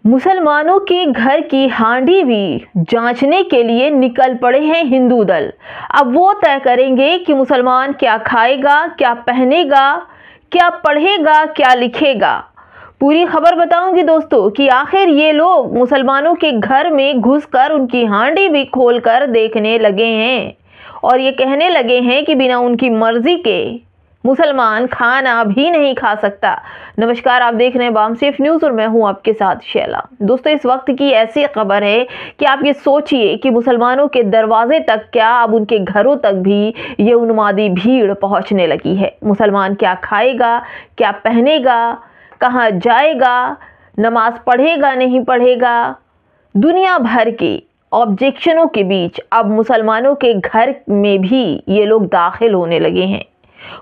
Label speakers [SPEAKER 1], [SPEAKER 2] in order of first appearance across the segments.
[SPEAKER 1] मुसलमानों के घर की हांडी भी जांचने के लिए निकल पड़े हैं हिंदू दल। अब वो तय करेंगे कि मुसलमान क्या खाएगा, क्या पहनेगा, क्या पढ़ेगा, क्या लिखेगा। पूरी खबर बताऊंगी दोस्तों कि आखिर ये लोग मुसलमानों के घर में घुसकर उनकी हांडी भी खोलकर देखने लगे हैं और ये कहने लगे हैं कि बिना उनकी मर्जी के मुसलमान खाना भी नहीं खा सकता। नमस्कार, आप देख रहे हैं बामसेफ न्यूज़ और मैं हूं आपके साथ शैला। दोस्तों, इस वक्त की ऐसी खबर है कि आप ये सोचिए कि मुसलमानों के दरवाजे तक क्या, अब उनके घरों तक भी ये उन्मादी भीड़ पहुंचने लगी है। मुसलमान क्या खाएगा, क्या पहनेगा, कहाँ जाएगा, नमाज पढ़ेगा नहीं पढ़ेगा, दुनिया भर के ऑब्जेक्शनों के बीच अब मुसलमानों के घर में भी ये लोग दाखिल होने लगे हैं।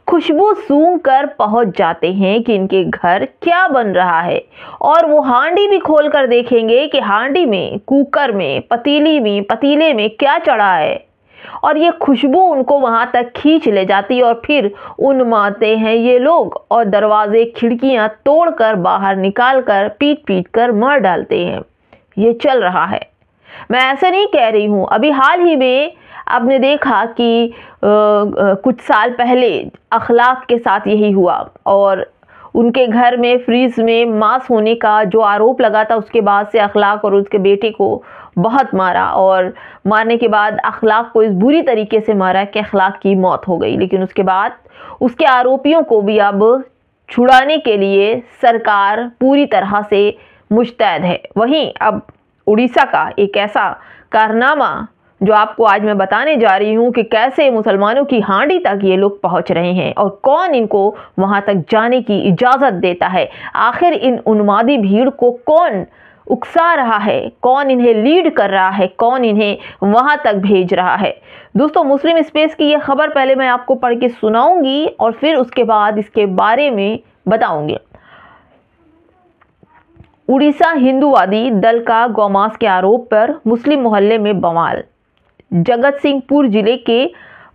[SPEAKER 1] खुशबू सूंघ कर पहुंच जाते हैं कि इनके घर क्या बन रहा है और वो हांडी भी खोल कर देखेंगे कि हांडी में, कुकर में, पतीले में क्या चढ़ा है। और ये खुशबू उनको वहां तक खींच ले जाती है और फिर उन्मादते हैं ये लोग और दरवाजे खिड़कियां तोड़कर बाहर निकालकर पीट पीट कर मार डालते हैं। ये चल रहा है, मैं ऐसे नहीं कह रही हूं। अभी हाल ही में आपने देखा कि कुछ साल पहले अखलाक के साथ यही हुआ और उनके घर में फ्रीज में मांस होने का जो आरोप लगा था, उसके बाद से अखलाक और उसके बेटे को बहुत मारा और मारने के बाद अखलाक को इस बुरी तरीके से मारा कि अखलाक की मौत हो गई। लेकिन उसके बाद उसके आरोपियों को भी अब छुड़ाने के लिए सरकार पूरी तरह से मुस्तैद है। वहीं अब उड़ीसा का एक ऐसा कारनामा जो आपको आज मैं बताने जा रही हूं कि कैसे मुसलमानों की हांडी तक ये लोग पहुंच रहे हैं और कौन इनको वहां तक जाने की इजाजत देता है। आखिर इन उन्मादी भीड़ को कौन उकसा रहा है, कौन इन्हें लीड कर रहा है, कौन इन्हें वहां तक भेज रहा है। दोस्तों, मुस्लिम स्पेस की यह खबर पहले मैं आपको पढ़ के सुनाऊंगी और फिर उसके बाद इसके बारे में बताऊंगी। उड़ीसा हिंदूवादी दल का गौमांस के आरोप पर मुस्लिम मोहल्ले में बवाल। जगत सिंहपुर जिले के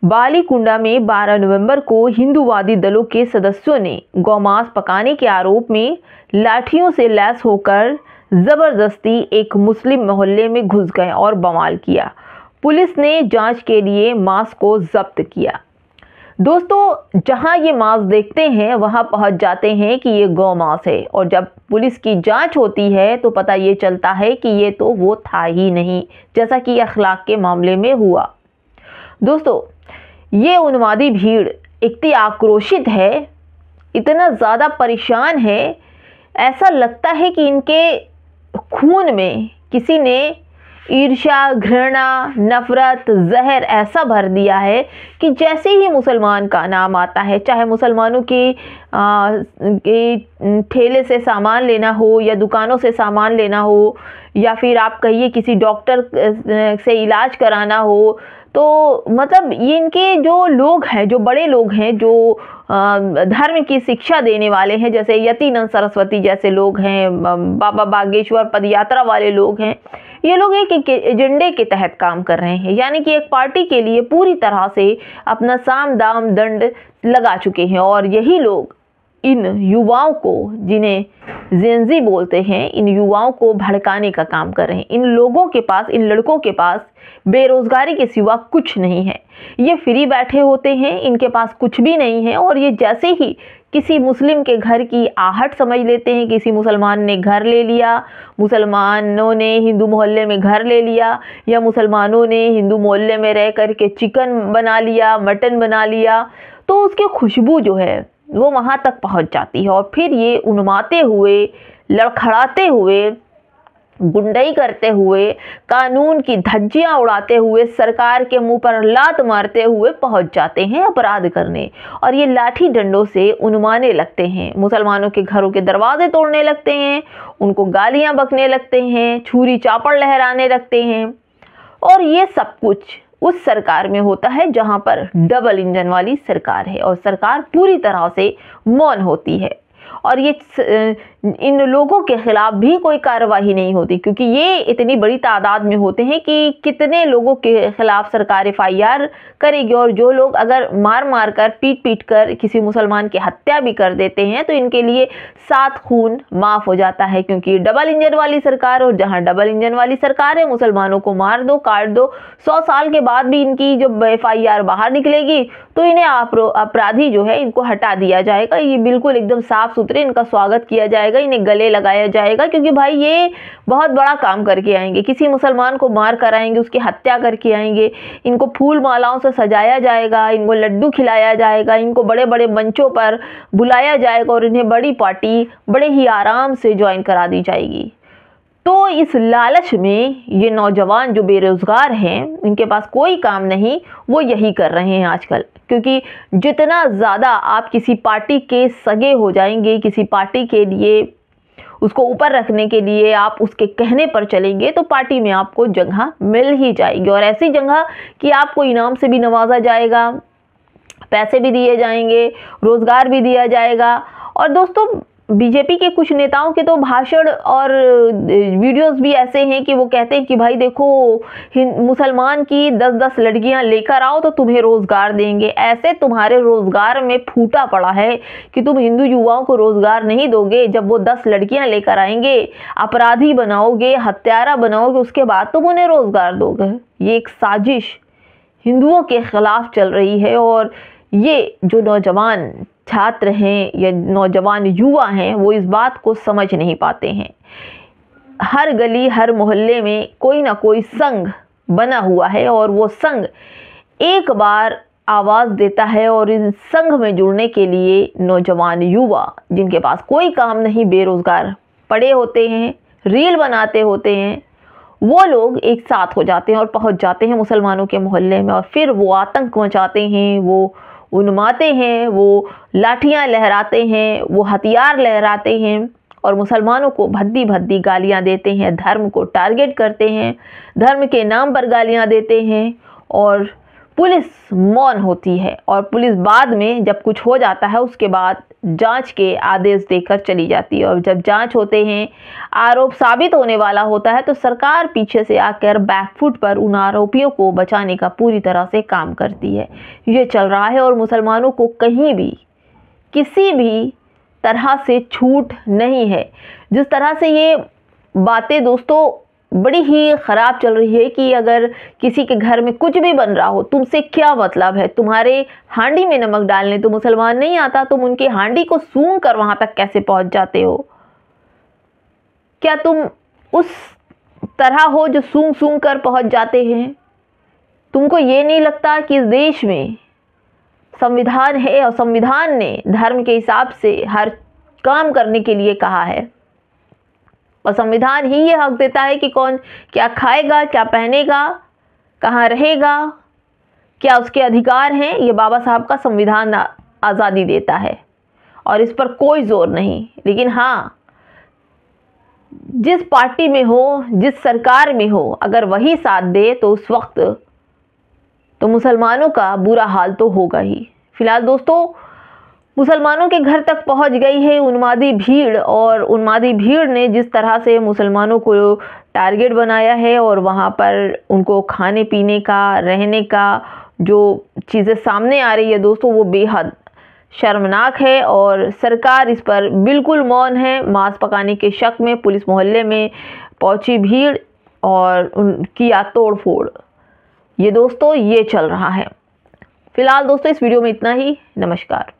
[SPEAKER 1] बालीकुंडा में 12 नवंबर को हिंदूवादी दलों के सदस्यों ने गौमांस पकाने के आरोप में लाठियों से लैस होकर जबरदस्ती एक मुस्लिम मोहल्ले में घुस गए और बवाल किया। पुलिस ने जांच के लिए मांस को जब्त किया। दोस्तों, जहां ये मांस देखते हैं वहां पहुंच जाते हैं कि ये गौ मांस है और जब पुलिस की जांच होती है तो पता ये चलता है कि ये तो वो था ही नहीं, जैसा कि अखलाक के मामले में हुआ। दोस्तों, ये उन्मादी भीड़ इतनी आक्रोशित है, इतना ज़्यादा परेशान है, ऐसा लगता है कि इनके खून में किसी ने ईर्ष्या, घृणा, नफरत, जहर ऐसा भर दिया है कि जैसे ही मुसलमान का नाम आता है, चाहे मुसलमानों के ठेले से सामान लेना हो या दुकानों से सामान लेना हो या फिर आप कहिए किसी डॉक्टर से इलाज कराना हो, तो मतलब ये इनके जो लोग हैं, जो बड़े लोग हैं, जो धर्म की शिक्षा देने वाले हैं, जैसे यतीनंद सरस्वती जैसे लोग हैं, बाबा बागेश्वर पदयात्रा वाले लोग हैं, ये लोग एक एजेंडे के तहत काम कर रहे हैं, यानी कि एक पार्टी के लिए पूरी तरह से अपना साम दाम दंड लगा चुके हैं। और यही लोग इन युवाओं को, जिन्हें जेनजी बोलते हैं, इन युवाओं को भड़काने का काम कर रहे हैं। इन लोगों के पास, इन लड़कों के पास बेरोजगारी के सिवा कुछ नहीं है। ये फ्री बैठे होते हैं, इनके पास कुछ भी नहीं है और ये जैसे ही किसी मुस्लिम के घर की आहट समझ लेते हैं, किसी मुसलमान ने घर ले लिया, मुसलमानों ने हिंदू मोहल्ले में घर ले लिया या मुसलमानों ने हिंदू मोहल्ले में रह कर के चिकन बना लिया, मटन बना लिया, तो उसकी खुशबू जो है वो वहाँ तक पहुँच जाती है और फिर ये उन्माते हुए, लड़खड़ाते हुए, गुंडई करते हुए, कानून की धज्जियां उड़ाते हुए, सरकार के मुंह पर लात मारते हुए पहुंच जाते हैं अपराध करने और ये लाठी डंडों से उन्माने लगते हैं। मुसलमानों के घरों के दरवाजे तोड़ने लगते हैं, उनको गालियां बकने लगते हैं, छुरी चापड़ लहराने लगते हैं और ये सब कुछ उस सरकार में होता है जहां पर डबल इंजन वाली सरकार है और सरकार पूरी तरह से मौन होती है। और ये इन लोगों के खिलाफ भी कोई कार्रवाई नहीं होती, क्योंकि ये इतनी बड़ी तादाद में होते हैं कि कितने लोगों के खिलाफ सरकार FIR करेगी। और जो लोग अगर मार मार कर पीट कर किसी मुसलमान की हत्या भी कर देते हैं तो इनके लिए 7 खून माफ हो जाता है, क्योंकि डबल इंजन वाली सरकार, और जहां डबल इंजन वाली सरकार है मुसलमानों को मार दो काट दो, 100 साल के बाद भी इनकी जब FIR बाहर निकलेगी तो इन्हें अपराधी जो है इनको हटा दिया जाएगा। ये बिल्कुल एकदम साफ सुथरे इनका स्वागत किया जाएगा, इन्हें गले लगाया जाएगा, क्योंकि भाई ये बहुत बड़ा काम करके आएंगे। किसी मुसलमान को मार कर आएंगे, उसकी हत्या करके आएंगे, इनको फूल मालाओं से सजाया जाएगा, इनको लड्डू खिलाया जाएगा, इनको बड़े बड़े मंचों पर बुलाया जाएगा और इन्हें बड़ी पार्टी बड़े ही आराम से ज्वाइन करा दी जाएगी। तो इस लालच में ये नौजवान जो बेरोजगार हैं, इनके पास कोई काम नहीं, वो यही कर रहे हैं आजकल। क्योंकि जितना ज़्यादा आप किसी पार्टी के सगे हो जाएंगे, किसी पार्टी के लिए उसको ऊपर रखने के लिए आप उसके कहने पर चलेंगे, तो पार्टी में आपको जगह मिल ही जाएगी, और ऐसी जगह कि आपको इनाम से भी नवाजा जाएगा, पैसे भी दिए जाएंगे, रोजगार भी दिया जाएगा। और दोस्तों बीजेपी के कुछ नेताओं के तो भाषण और वीडियोस भी ऐसे हैं कि वो कहते हैं कि भाई देखो मुसलमान की 10-10 लड़कियां लेकर आओ तो तुम्हें रोजगार देंगे। ऐसे तुम्हारे रोजगार में फूटा पड़ा है कि तुम हिंदू युवाओं को रोजगार नहीं दोगे। जब वो 10 लड़कियां लेकर आएंगे, अपराधी बनाओगे, हत्यारा बनाओगे, उसके बाद तुम उन्हें रोजगार दोगे। ये एक साजिश हिंदुओं के खिलाफ चल रही है, और ये जो नौजवान छात्र हैं या नौजवान युवा हैं वो इस बात को समझ नहीं पाते हैं। हर गली हर मोहल्ले में कोई ना कोई संघ बना हुआ है, और वो संघ एक बार आवाज़ देता है, और इस संघ में जुड़ने के लिए नौजवान युवा जिनके पास कोई काम नहीं, बेरोजगार पड़े होते हैं, रील बनाते होते हैं, वो लोग एक साथ हो जाते हैं और पहुंच जाते हैं मुसलमानों के मोहल्ले में, और फिर वो आतंक मचाते हैं, वो उन्माते हैं, वो लाठियां लहराते हैं, वो हथियार लहराते हैं, और मुसलमानों को भद्दी भद्दी गालियां देते हैं, धर्म को टारगेट करते हैं, धर्म के नाम पर गालियां देते हैं, और पुलिस मौन होती है। और पुलिस बाद में जब कुछ हो जाता है उसके बाद जांच के आदेश देकर चली जाती है, और जब जांच होते हैं, आरोप साबित होने वाला होता है, तो सरकार पीछे से आकर बैकफुट पर उन आरोपियों को बचाने का पूरी तरह से काम करती है। ये चल रहा है, और मुसलमानों को कहीं भी किसी भी तरह से छूट नहीं है। जिस तरह से ये बातें दोस्तों बड़ी ही ख़राब चल रही है कि अगर किसी के घर में कुछ भी बन रहा हो, तुमसे क्या मतलब है, तुम्हारे हांडी में नमक डालने तो मुसलमान नहीं आता, तुम उनकी हांडी को सूंघ कर वहां तक कैसे पहुंच जाते हो? क्या तुम उस तरह हो जो सूंघ सूंघ कर पहुंच जाते हैं? तुमको ये नहीं लगता कि इस देश में संविधान है, और संविधान ने धर्म के हिसाब से हर काम करने के लिए कहा है, और संविधान ही ये हक देता है कि कौन क्या खाएगा, क्या पहनेगा, कहाँ रहेगा, क्या उसके अधिकार हैं। ये बाबा साहब का संविधान आज़ादी देता है, और इस पर कोई जोर नहीं। लेकिन हाँ, जिस पार्टी में हो, जिस सरकार में हो, अगर वही साथ दे तो उस वक्त तो मुसलमानों का बुरा हाल तो होगा ही। फिलहाल दोस्तों मुसलमानों के घर तक पहुंच गई है उन्मादी भीड़, और उन्मादी भीड़ ने जिस तरह से मुसलमानों को टारगेट बनाया है, और वहां पर उनको खाने पीने का, रहने का जो चीज़ें सामने आ रही है दोस्तों, वो बेहद शर्मनाक है, और सरकार इस पर बिल्कुल मौन है। मांस पकाने के शक में पुलिस मोहल्ले में पहुंची भीड़ और किया तोड़ फोड़। ये दोस्तों ये चल रहा है। फिलहाल दोस्तों इस वीडियो में इतना ही। नमस्कार।